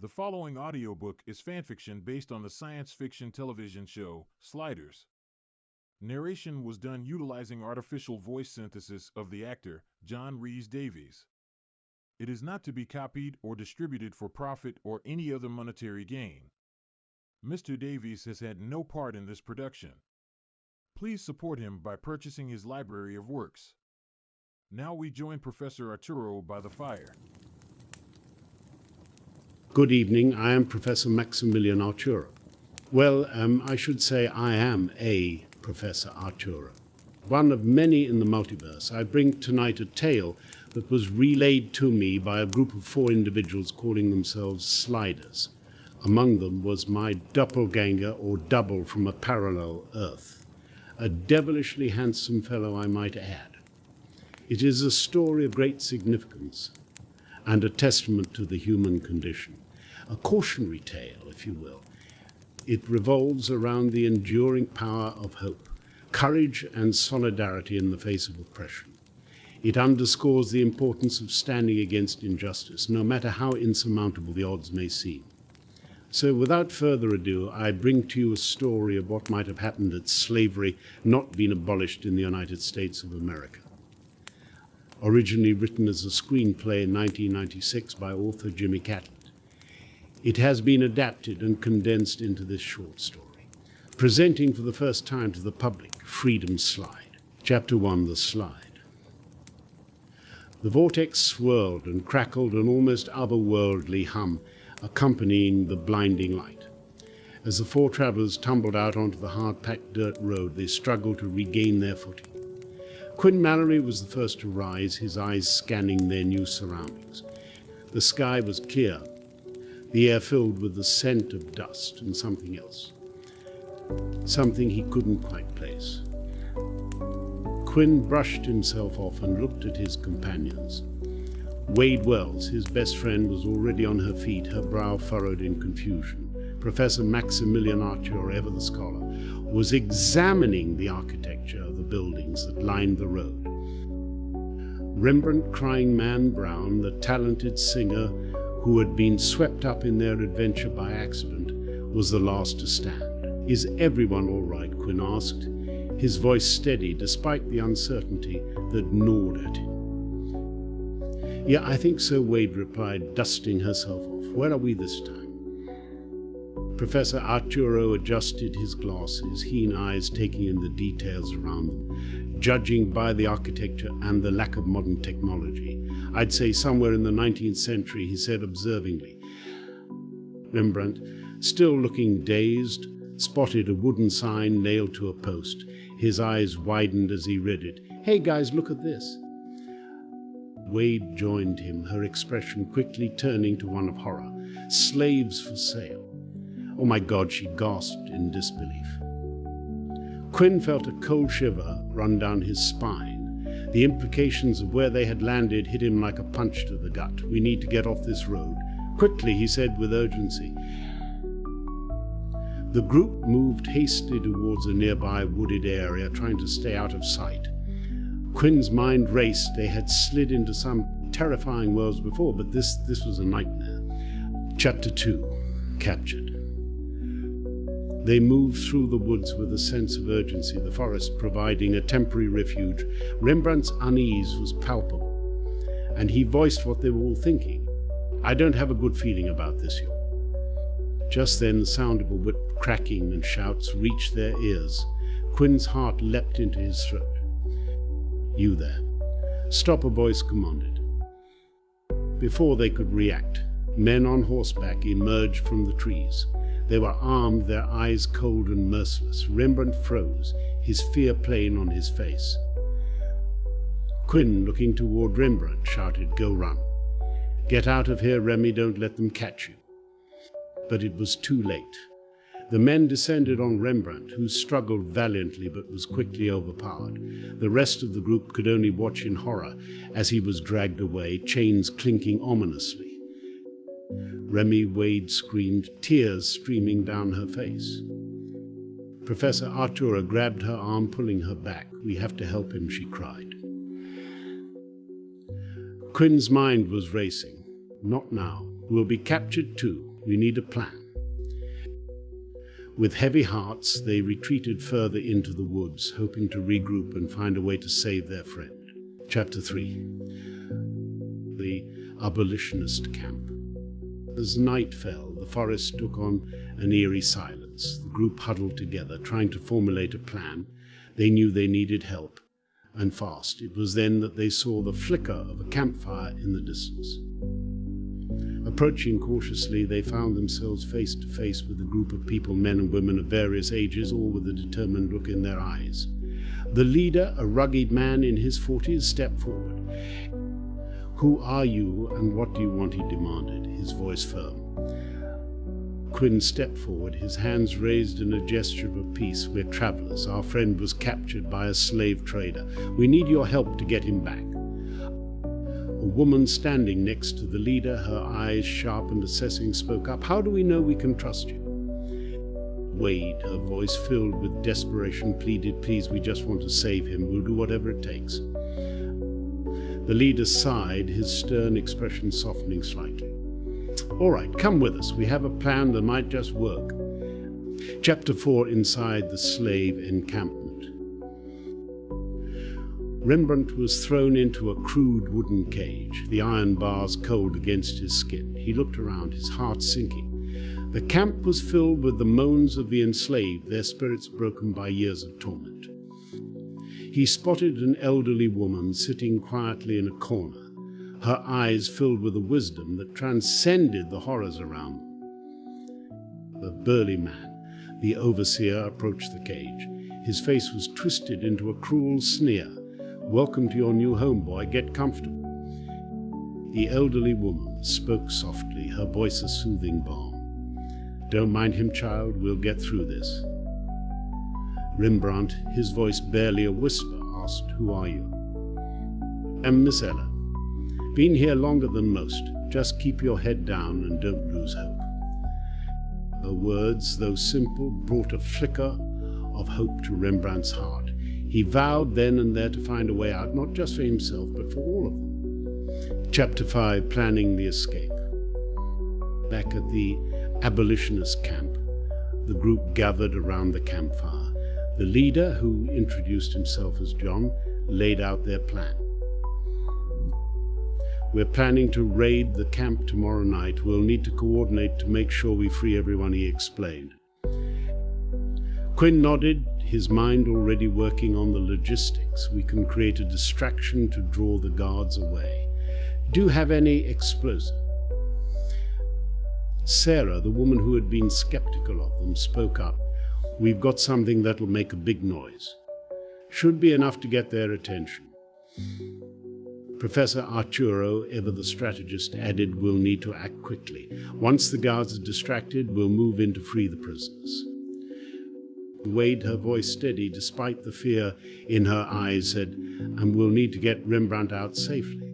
The following audiobook is fanfiction based on the science fiction television show Sliders. Narration was done utilizing artificial voice synthesis of the actor John Rhys-Davies. It is not to be copied or distributed for profit or any other monetary gain. Mr. Davies has had no part in this production. Please support him by purchasing his library of works. Now we join Professor Arturo by the fire. Good evening, I am Professor Maximilian Arturo. Well, I should say I am a Professor Arturo. One of many in the multiverse. I bring tonight a tale that was relayed to me by a group of 4 individuals calling themselves Sliders. Among them was my doppelganger or double from a parallel Earth. A devilishly handsome fellow, I might add. It is a story of great significance and a testament to the human condition. A cautionary tale, if you will. It revolves around the enduring power of hope, courage and solidarity in the face of oppression. It underscores the importance of standing against injustice, no matter how insurmountable the odds may seem. So without further ado, I bring to you a story of what might have happened had slavery not been abolished in the United States of America. Originally written as a screenplay in 1996 by author Jimmy Catlett. It has been adapted and condensed into this short story, presenting for the first time to the public Freedom Slide. Chapter 1, The Slide. The vortex swirled and crackled an almost otherworldly hum, accompanying the blinding light. As the 4 travelers tumbled out onto the hard-packed dirt road, they struggled to regain their footing. Quinn Mallory was the first to rise, his eyes scanning their new surroundings. The sky was clear, the air filled with the scent of dust and something else. Something he couldn't quite place. Quinn brushed himself off and looked at his companions. Wade Wells, his best friend, was already on her feet, her brow furrowed in confusion. Professor Maximilian Archer, ever the scholar, was examining the architecture of the buildings that lined the road. Rembrandt Crying Man Brown, the talented singer who had been swept up in their adventure by accident, was the last to stand. "Is everyone all right?" Quinn asked, his voice steady despite the uncertainty that gnawed at him. "Yeah, I think so," Wade replied, dusting herself off. "Where are we this time?" Professor Arturo adjusted his glasses, keen eyes taking in the details around them, judging by the architecture and the lack of modern technology. "I'd say somewhere in the 19th century, he said observingly. Rembrandt, still looking dazed, spotted a wooden sign nailed to a post. His eyes widened as he read it. "Hey guys, look at this." Wade joined him, her expression quickly turning to one of horror. "Slaves for sale." "Oh my God," she gasped in disbelief. Quinn felt a cold shiver run down his spine. The implications of where they had landed hit him like a punch to the gut. "We need to get off this road. Quickly," he said with urgency. The group moved hastily towards a nearby wooded area, trying to stay out of sight. Quinn's mind raced. They had slid into some terrifying worlds before, but this was a nightmare. Chapter 2, Captured. They moved through the woods with a sense of urgency, the forest providing a temporary refuge. Rembrandt's unease was palpable, and he voiced what they were all thinking. "I don't have a good feeling about this, you." Just then the sound of a whip cracking and shouts reached their ears. Quinn's heart leapt into his throat. "You there." "Stop," a voice commanded. Before they could react, men on horseback emerged from the trees. They were armed, their eyes cold and merciless. Rembrandt froze, his fear plain on his face. Quinn, looking toward Rembrandt, shouted, "Go run. Get out of here, Remy, don't let them catch you." But it was too late. The men descended on Rembrandt, who struggled valiantly but was quickly overpowered. The rest of the group could only watch in horror as he was dragged away, chains clinking ominously. Remy, Wade screamed, tears streaming down her face. Professor Arturo grabbed her arm, pulling her back. "We have to help him," she cried. Quinn's mind was racing. Not now. We'll be captured too. We need a plan. With heavy hearts, they retreated further into the woods, hoping to regroup and find a way to save their friend. Chapter 3. The abolitionist camp. As night fell, the forest took on an eerie silence. The group huddled together, trying to formulate a plan. They knew they needed help, and fast. It was then that they saw the flicker of a campfire in the distance. Approaching cautiously, they found themselves face to face with a group of people, men and women of various ages, all with a determined look in their eyes. The leader, a rugged man in his 40s, stepped forward. "Who are you and what do you want?" he demanded, his voice firm. Quinn stepped forward, his hands raised in a gesture of peace. "We're travelers. Our friend was captured by a slave trader. We need your help to get him back." A woman standing next to the leader, her eyes sharp and assessing, spoke up. "How do we know we can trust you?" Wade, her voice filled with desperation, pleaded, "Please, we just want to save him. We'll do whatever it takes." The leader sighed, his stern expression softening slightly. "All right, come with us. We have a plan that might just work." Chapter 4. Inside the slave encampment. Rembrandt was thrown into a crude wooden cage, the iron bars cold against his skin. He looked around, his heart sinking. The camp was filled with the moans of the enslaved, their spirits broken by years of torment. He spotted an elderly woman sitting quietly in a corner, her eyes filled with a wisdom that transcended the horrors around them. A burly man, the overseer, approached the cage. His face was twisted into a cruel sneer. "Welcome to your new home, boy. Get comfortable." The elderly woman spoke softly, her voice a soothing balm. "Don't mind him, child. We'll get through this." Rembrandt, his voice barely a whisper, asked, "Who are you?" "I'm Miss Ella. Been here longer than most. Just keep your head down and don't lose hope." Her words, though simple, brought a flicker of hope to Rembrandt's heart. He vowed then and there to find a way out, not just for himself, but for all of them. Chapter 5. Planning the escape. Back at the abolitionist camp, the group gathered around the campfire. The leader, who introduced himself as John, laid out their plan. "We're planning to raid the camp tomorrow night. We'll need to coordinate to make sure we free everyone," he explained. Quinn nodded, his mind already working on the logistics. "We can create a distraction to draw the guards away. Do you have any explosives?" Sarah, the woman who had been skeptical of them, spoke up. "We've got something that'll make a big noise. Should be enough to get their attention." Professor Arturo, ever the strategist, added, "We'll need to act quickly. Once the guards are distracted, we'll move in to free the prisoners." Wade, her voice steady despite the fear in her eyes, said, "And we'll need to get Rembrandt out safely."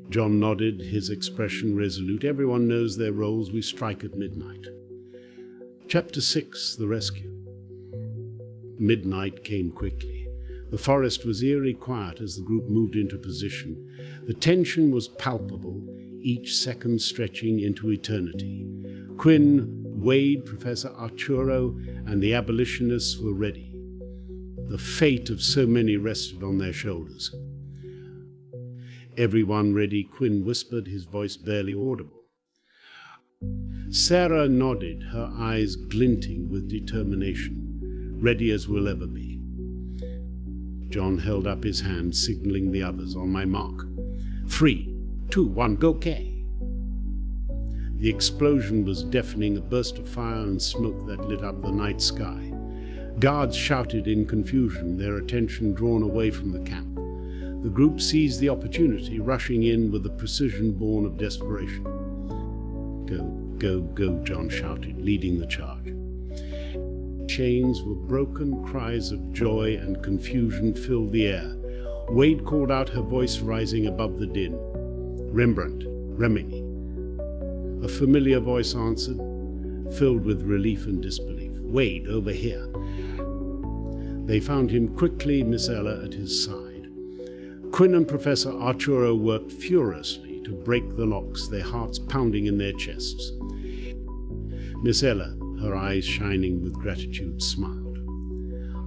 John nodded, his expression resolute. "Everyone knows their roles. We strike at midnight." Chapter 6. The Rescue. Midnight came quickly. The forest was eerily quiet as the group moved into position. The tension was palpable, each second stretching into eternity. Quinn, Wade, Professor Arturo, and the abolitionists were ready. The fate of so many rested on their shoulders. "Everyone ready?" Quinn whispered, his voice barely audible. Sarah nodded, her eyes glinting with determination. "Ready as we'll ever be." John held up his hand, signaling the others. "On my mark. 3, 2, 1, go, Kay." The explosion was deafening, a burst of fire and smoke that lit up the night sky. Guards shouted in confusion, their attention drawn away from the camp. The group seized the opportunity, rushing in with the precision born of desperation. "Go, go, go," John shouted, leading the charge. Chains were broken, cries of joy and confusion filled the air. Wade called out, her voice rising above the din. "Rembrandt, Remini." A familiar voice answered, filled with relief and disbelief. "Wade, over here." They found him quickly, Miss Ella at his side. Quinn and Professor Arturo worked furiously, to break the locks, their hearts pounding in their chests. Miss Ella, her eyes shining with gratitude, smiled.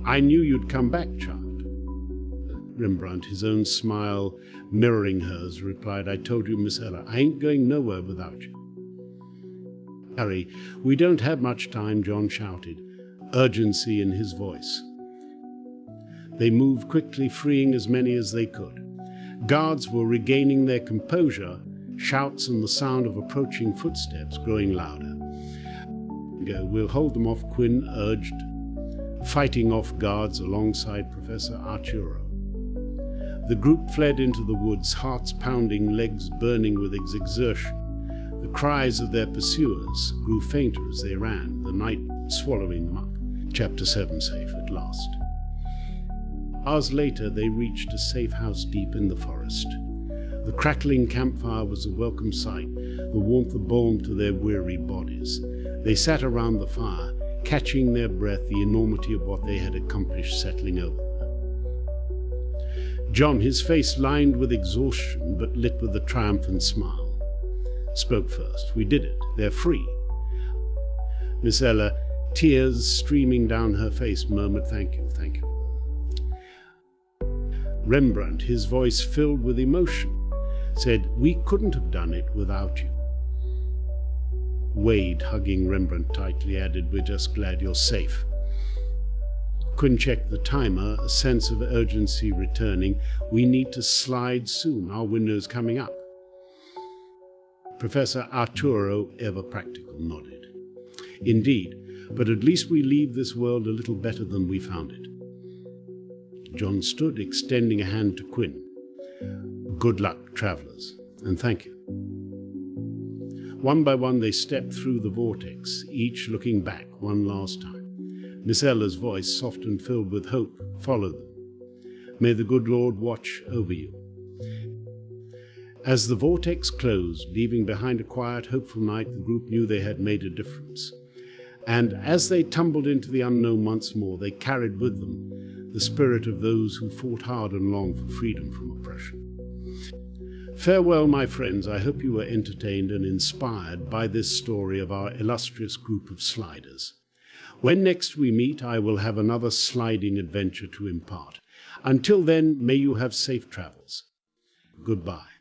"I knew you'd come back, child." Rembrandt, his own smile mirroring hers, replied, "I told you, Miss Ella, I ain't going nowhere without you." "Hurry, we don't have much time," John shouted, urgency in his voice. They moved quickly, freeing as many as they could. Guards were regaining their composure, shouts and the sound of approaching footsteps growing louder. "We'll hold them off," Quinn urged, fighting off guards alongside Professor Arturo. The group fled into the woods, hearts pounding, legs burning with exertion. The cries of their pursuers grew fainter as they ran, the night swallowing them up. Chapter 7 safe at last. Hours later, they reached a safe house deep in the forest. The crackling campfire was a welcome sight, the warmth a balm to their weary bodies. They sat around the fire, catching their breath, the enormity of what they had accomplished settling over them. John, his face lined with exhaustion but lit with a triumphant smile, spoke first. "We did it. They're free." Miss Ella, tears streaming down her face, murmured, "Thank you, thank you." Rembrandt, his voice filled with emotion, said, "We couldn't have done it without you." Wade, hugging Rembrandt tightly, added, "We're just glad you're safe." Quinn checked the timer, a sense of urgency returning. "We need to slide soon. Our window's coming up." Professor Arturo, ever practical, nodded. "Indeed, but at least we leave this world a little better than we found it." John stood, extending a hand to Quinn. "Good luck, travelers, and thank you." One by one they stepped through the vortex, each looking back one last time. Miss Ella's voice, soft and filled with hope, followed them. "May the good Lord watch over you." As the vortex closed, leaving behind a quiet, hopeful night, the group knew they had made a difference. And as they tumbled into the unknown once more, they carried with them the spirit of those who fought hard and long for freedom from oppression. Farewell, my friends. I hope you were entertained and inspired by this story of our illustrious group of sliders. When next we meet, I will have another sliding adventure to impart. Until then, may you have safe travels. Goodbye.